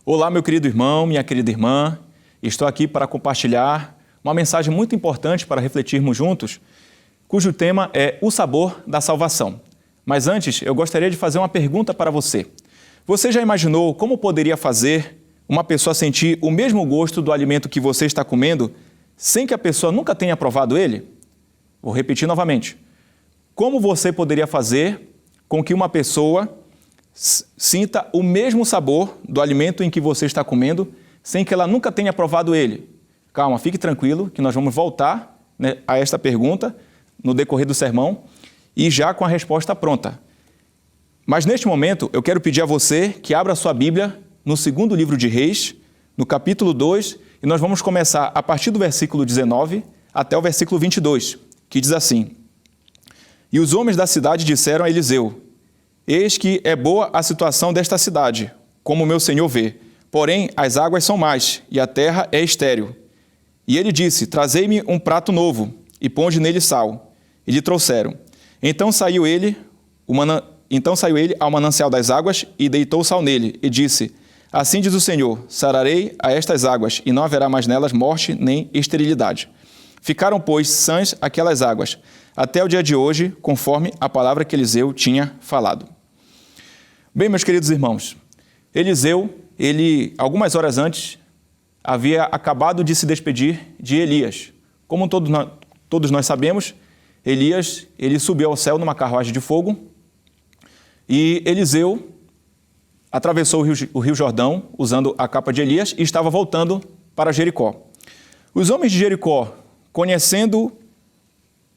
Olá, meu querido irmão, minha querida irmã. Estou aqui para compartilhar uma mensagem muito importante para refletirmos juntos, cujo tema é o sabor da salvação. Mas antes, eu gostaria de fazer uma pergunta para você. Você já imaginou como poderia fazer uma pessoa sentir o mesmo gosto do alimento que você está comendo sem que a pessoa nunca tenha provado ele? Vou repetir novamente. Como você poderia fazer com que uma pessoa sinta o mesmo sabor do alimento em que você está comendo, sem que ela nunca tenha provado ele? Calma, fique tranquilo, que nós vamos voltar a esta pergunta no decorrer do sermão e já com a resposta pronta. Mas neste momento, eu quero pedir a você que abra sua Bíblia no segundo livro de Reis, no capítulo 2, e nós vamos começar a partir do versículo 19 até o versículo 22, que diz assim: E os homens da cidade disseram a Eliseu: Eis que é boa a situação desta cidade, como meu senhor vê. Porém, as águas são más, e a terra é estéril. E ele disse: Trazei-me um prato novo, e ponde nele sal. E lhe trouxeram. Então saiu ele ao manancial das águas, e deitou sal nele, e disse: Assim diz o Senhor, sararei a estas águas, e não haverá mais nelas morte nem esterilidade. Ficaram, pois, sãs aquelas águas, até o dia de hoje, conforme a palavra que Eliseu tinha falado. Bem, meus queridos irmãos, Eliseu, algumas horas antes, havia acabado de se despedir de Elias. Como todos nós sabemos, Elias, ele subiu ao céu numa carruagem de fogo, e Eliseu atravessou o rio Jordão usando a capa de Elias e estava voltando para Jericó. Os homens de Jericó, conhecendo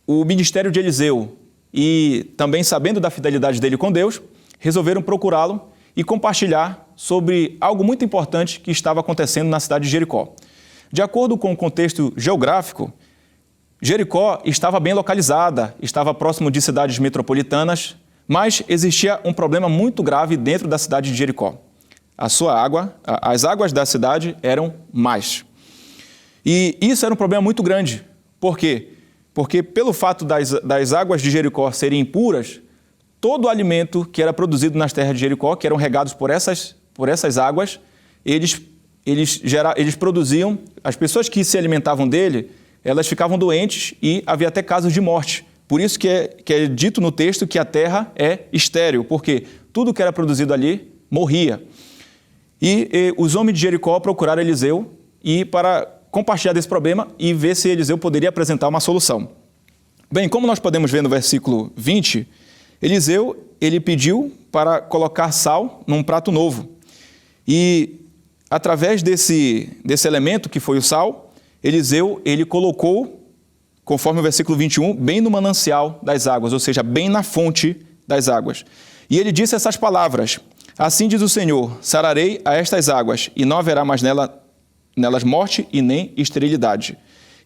o ministério de Eliseu e também sabendo da fidelidade dele com Deus, resolveram procurá-lo e compartilhar sobre algo muito importante que estava acontecendo na cidade de Jericó. De acordo com o contexto geográfico, Jericó estava bem localizada, estava próximo de cidades metropolitanas, mas existia um problema muito grave dentro da cidade de Jericó. As águas da cidade eram más. E isso era um problema muito grande. Por quê? Porque pelo fato das águas de Jericó serem impuras, todo o alimento que era produzido nas terras de Jericó, que eram regados por essas águas, eles produziam, as pessoas que se alimentavam dele, elas ficavam doentes e havia até casos de morte. Por isso que é dito no texto que a terra é estéril, porque tudo que era produzido ali morria. E os homens de Jericó procuraram Eliseu para compartilhar desse problema e ver se Eliseu poderia apresentar uma solução. Bem, como nós podemos ver no versículo 20, Eliseu, ele pediu para colocar sal num prato novo. E através desse elemento que foi o sal, Eliseu, ele colocou, conforme o versículo 21, bem no manancial das águas, ou seja, bem na fonte das águas. E ele disse essas palavras: Assim diz o Senhor, sararei a estas águas, e não haverá mais nelas morte e nem esterilidade.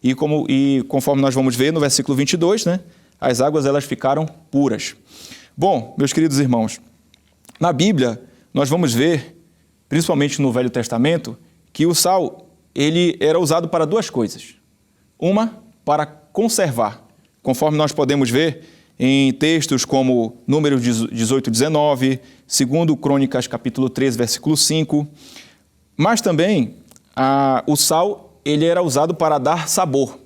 E conforme nós vamos ver no versículo 22, as águas elas ficaram puras. Bom, meus queridos irmãos, na Bíblia nós vamos ver, principalmente no Velho Testamento, que o sal ele era usado para duas coisas. Uma, para conservar, conforme nós podemos ver em textos como Números 18, 19, 2 Crônicas, capítulo 13, versículo 5. Mas também o sal ele era usado para dar sabor.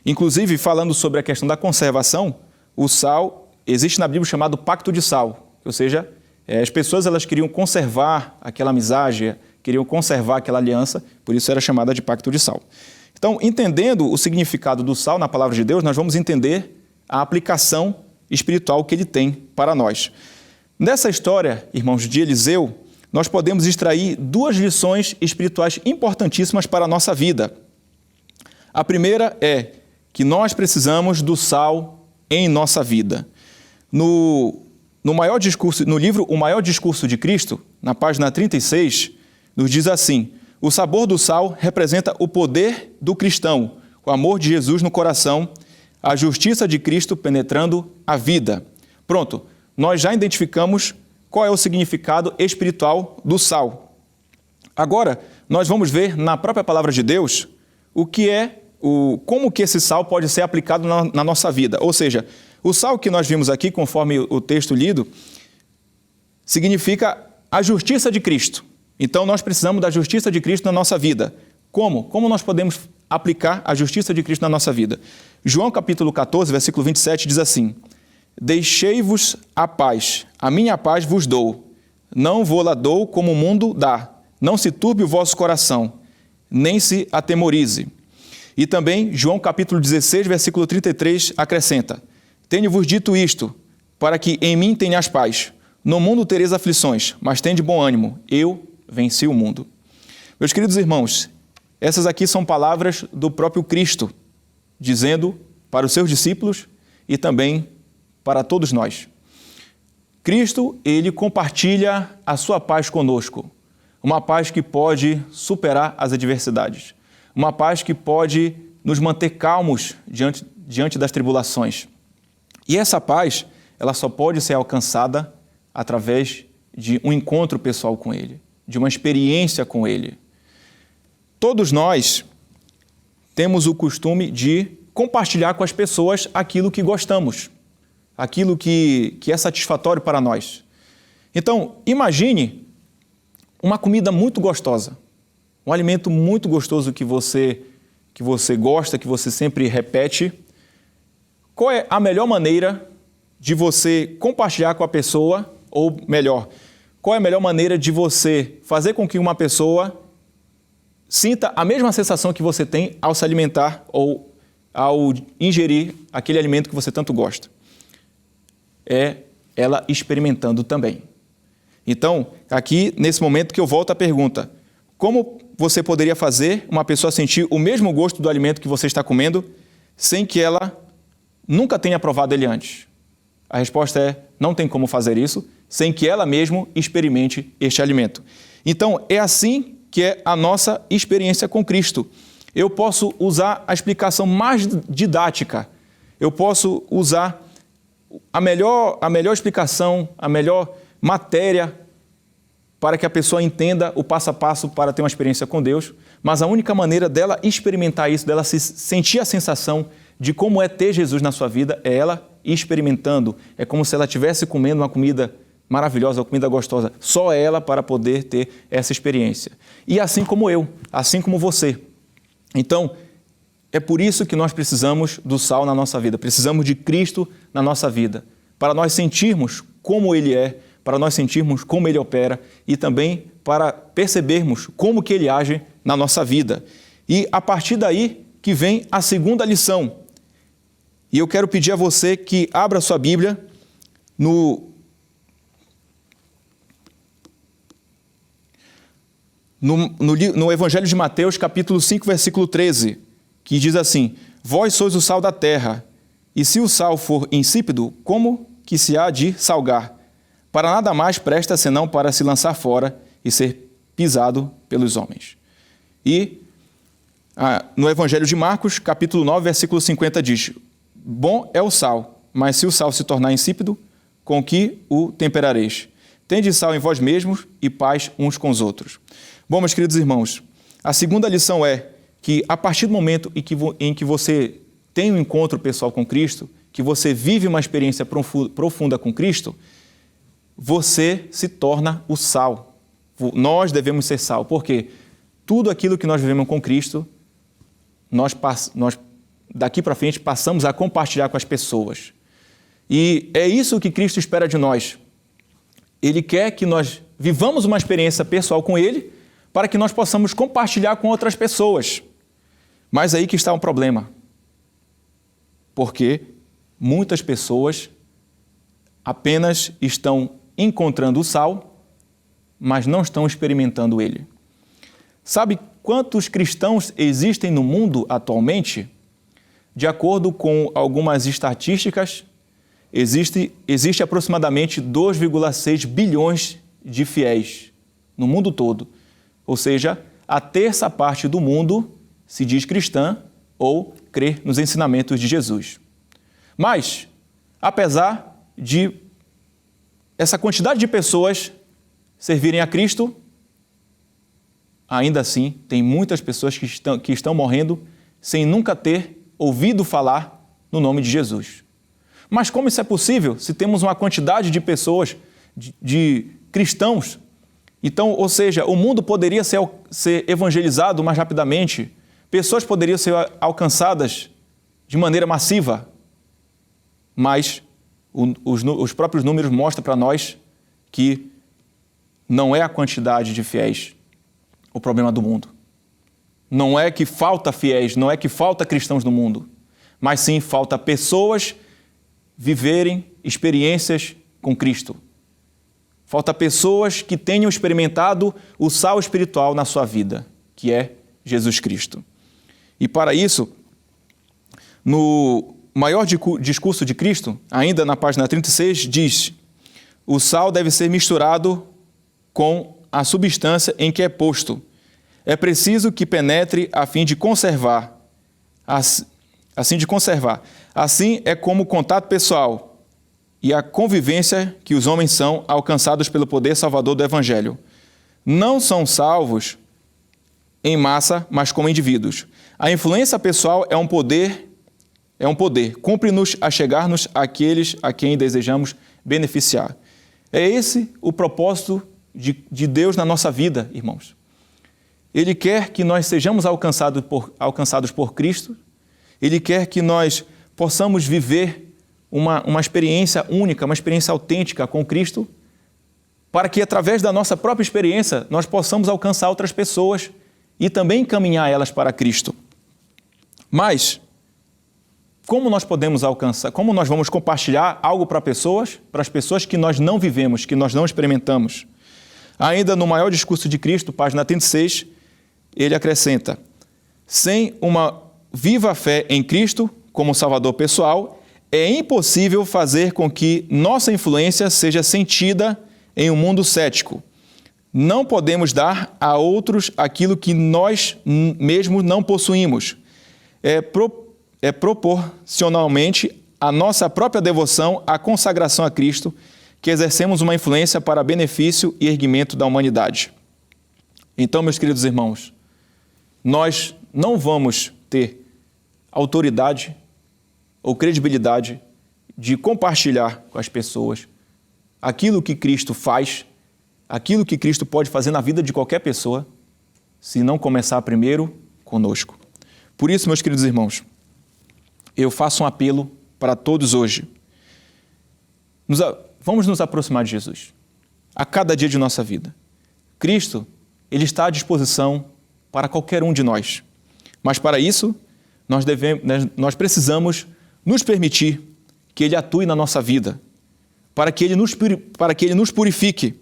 Inclusive, falando sobre a questão da conservação, o sal existe na Bíblia chamado pacto de sal, ou seja, as pessoas elas queriam conservar aquela amizade, queriam conservar aquela aliança, por isso era chamada de pacto de sal. Então, entendendo o significado do sal na palavra de Deus, nós vamos entender a aplicação espiritual que ele tem para nós. Nessa história, irmãos, de Eliseu, nós podemos extrair duas lições espirituais importantíssimas para a nossa vida. A primeira é que nós precisamos do sal em nossa vida. No livro O Maior Discurso de Cristo, na página 36, nos diz assim: O sabor do sal representa o poder do cristão, o amor de Jesus no coração, a justiça de Cristo penetrando a vida. Pronto, nós já identificamos qual é o significado espiritual do sal. Agora, nós vamos ver na própria palavra de Deus como que esse sal pode ser aplicado na nossa vida. Ou seja, o sal que nós vimos aqui, conforme o texto lido, significa a justiça de Cristo. Então, nós precisamos da justiça de Cristo na nossa vida. Como? Como nós podemos aplicar a justiça de Cristo na nossa vida? João capítulo 14, versículo 27 diz assim: Deixei-vos a paz, a minha paz vos dou. Não vou-la dou como o mundo dá. Não se turbe o vosso coração, nem se atemorize. E também João capítulo 16, versículo 33 acrescenta: Tenho-vos dito isto, para que em mim tenhas paz. No mundo tereis aflições, mas tende bom ânimo. Eu venci o mundo. Meus queridos irmãos, essas aqui são palavras do próprio Cristo, dizendo para os seus discípulos e também para todos nós. Cristo, ele compartilha a sua paz conosco, uma paz que pode superar as adversidades, uma paz que pode nos manter calmos diante das tribulações. E essa paz, ela só pode ser alcançada através de um encontro pessoal com Ele, de uma experiência com Ele. Todos nós temos o costume de compartilhar com as pessoas aquilo que gostamos, aquilo que é satisfatório para nós. Então, imagine uma comida muito gostosa, um alimento muito gostoso que você gosta, que você sempre repete. Qual é a melhor maneira de você compartilhar com a pessoa, ou melhor, qual é a melhor maneira de você fazer com que uma pessoa sinta a mesma sensação que você tem ao se alimentar ou ao ingerir aquele alimento que você tanto gosta? É ela experimentando também. Então, aqui, nesse momento que eu volto à pergunta, como você poderia fazer uma pessoa sentir o mesmo gosto do alimento que você está comendo sem que ela nunca tenha provado ele antes? A resposta é: não tem como fazer isso sem que ela mesma experimente este alimento. Então, é assim que é a nossa experiência com Cristo. Eu posso usar a explicação mais didática, eu posso usar a melhor explicação, a melhor matéria para que a pessoa entenda o passo a passo para ter uma experiência com Deus, mas a única maneira dela experimentar isso, dela sentir a sensação de como é ter Jesus na sua vida, é ela experimentando. É como se ela estivesse comendo uma comida maravilhosa, uma comida gostosa, só ela para poder ter essa experiência. E assim como eu, assim como você. Então, é por isso que nós precisamos do sal na nossa vida, precisamos de Cristo na nossa vida, para nós sentirmos como Ele é, para nós sentirmos como Ele opera e também para percebermos como que Ele age na nossa vida. E a partir daí que vem a segunda lição. E eu quero pedir a você que abra sua Bíblia no Evangelho de Mateus, capítulo 5, versículo 13, que diz assim: Vós sois o sal da terra, e se o sal for insípido, como que se há de salgar? Para nada mais presta senão para se lançar fora e ser pisado pelos homens. E no Evangelho de Marcos, capítulo 9, versículo 50 diz: Bom é o sal, mas se o sal se tornar insípido, com que o temperareis? Tende sal em vós mesmos e paz uns com os outros. Bom, meus queridos irmãos, a segunda lição é que a partir do momento em que você tem um encontro pessoal com Cristo, que você vive uma experiência profunda com Cristo, você se torna o sal. Nós devemos ser sal, porque tudo aquilo que nós vivemos com Cristo, nós daqui para frente passamos a compartilhar com as pessoas. E é isso que Cristo espera de nós. Ele quer que nós vivamos uma experiência pessoal com Ele, para que nós possamos compartilhar com outras pessoas. Mas aí que está um problema. Porque muitas pessoas apenas estão encontrando o sal, mas não estão experimentando ele. Sabe quantos cristãos existem no mundo atualmente? De acordo com algumas estatísticas, existe aproximadamente 2,6 bilhões de fiéis no mundo todo. Ou seja, a terça parte do mundo se diz cristã ou crê nos ensinamentos de Jesus. Mas, apesar de essa quantidade de pessoas servirem a Cristo, ainda assim tem muitas pessoas que estão morrendo sem nunca ter ouvido falar no nome de Jesus. Mas como isso é possível se temos uma quantidade de pessoas, de cristãos, Então, ou seja, o mundo poderia ser evangelizado mais rapidamente, pessoas poderiam ser alcançadas de maneira massiva, mas os próprios números mostram para nós que não é a quantidade de fiéis o problema do mundo. Não é que falta fiéis, não é que falta cristãos no mundo, mas sim falta pessoas viverem experiências com Cristo. Falta pessoas que tenham experimentado o sal espiritual na sua vida, que é Jesus Cristo. E para isso, no maior discurso de Cristo, ainda na página 36, diz: o sal deve ser misturado com a substância em que é posto. É preciso que penetre a fim de conservar. Assim é como o contato pessoal e a convivência que os homens são alcançados pelo poder salvador do Evangelho. Não são salvos em massa, mas como indivíduos. A influência pessoal é um poder. Cumpre-nos a chegar-nos àqueles a quem desejamos beneficiar. É esse o propósito de Deus na nossa vida, irmãos. Ele quer que nós sejamos alcançados por Cristo. Ele quer que nós possamos viver uma experiência única, uma experiência autêntica com Cristo, para que através da nossa própria experiência nós possamos alcançar outras pessoas e também encaminhar elas para Cristo. Mas como nós podemos alcançar, como nós vamos compartilhar algo para as pessoas que nós não vivemos, que nós não experimentamos? Ainda no maior discurso de Cristo, página 36, ele acrescenta: sem uma viva fé em Cristo como Salvador pessoal, é impossível fazer com que nossa influência seja sentida em um mundo cético. Não podemos dar a outros aquilo que nós mesmos não possuímos. É proporcionalmente à nossa própria devoção, à consagração a Cristo, que exercemos uma influência para benefício e erguimento da humanidade. Então, meus queridos irmãos, nós não vamos ter autoridade ou credibilidade de compartilhar com as pessoas aquilo que Cristo faz, aquilo que Cristo pode fazer na vida de qualquer pessoa, se não começar primeiro conosco. Por isso, meus queridos irmãos, eu faço um apelo para todos hoje. Vamos nos aproximar de Jesus a cada dia de nossa vida. Cristo, Ele está à disposição para qualquer um de nós. Mas para isso, nós precisamos nos permitir que Ele atue na nossa vida, para que Ele nos purifique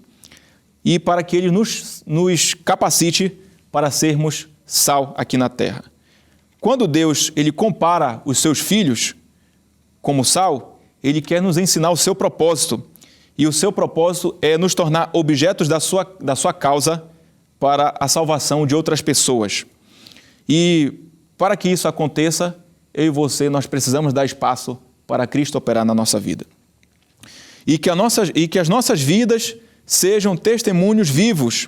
e para que Ele nos capacite para sermos sal aqui na terra. Quando Deus Ele compara os seus filhos como sal, Ele quer nos ensinar o seu propósito. E o seu propósito é nos tornar objetos da sua causa para a salvação de outras pessoas. E para que isso aconteça, eu e você, nós precisamos dar espaço para Cristo operar na nossa vida. E que as nossas vidas sejam testemunhos vivos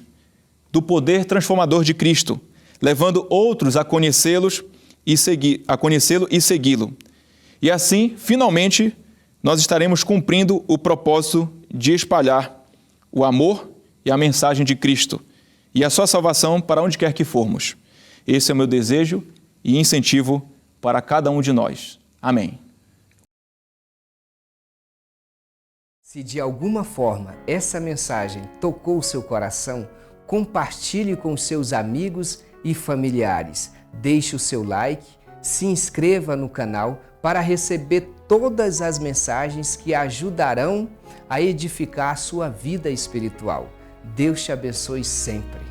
do poder transformador de Cristo, levando outros a conhecê-lo e segui-lo. E assim, finalmente, nós estaremos cumprindo o propósito de espalhar o amor e a mensagem de Cristo e a sua salvação para onde quer que formos. Esse é o meu desejo e incentivo para cada um de nós. Amém. Se de alguma forma essa mensagem tocou o seu coração, compartilhe com seus amigos e familiares. Deixe o seu like, se inscreva no canal para receber todas as mensagens que ajudarão a edificar a sua vida espiritual. Deus te abençoe sempre.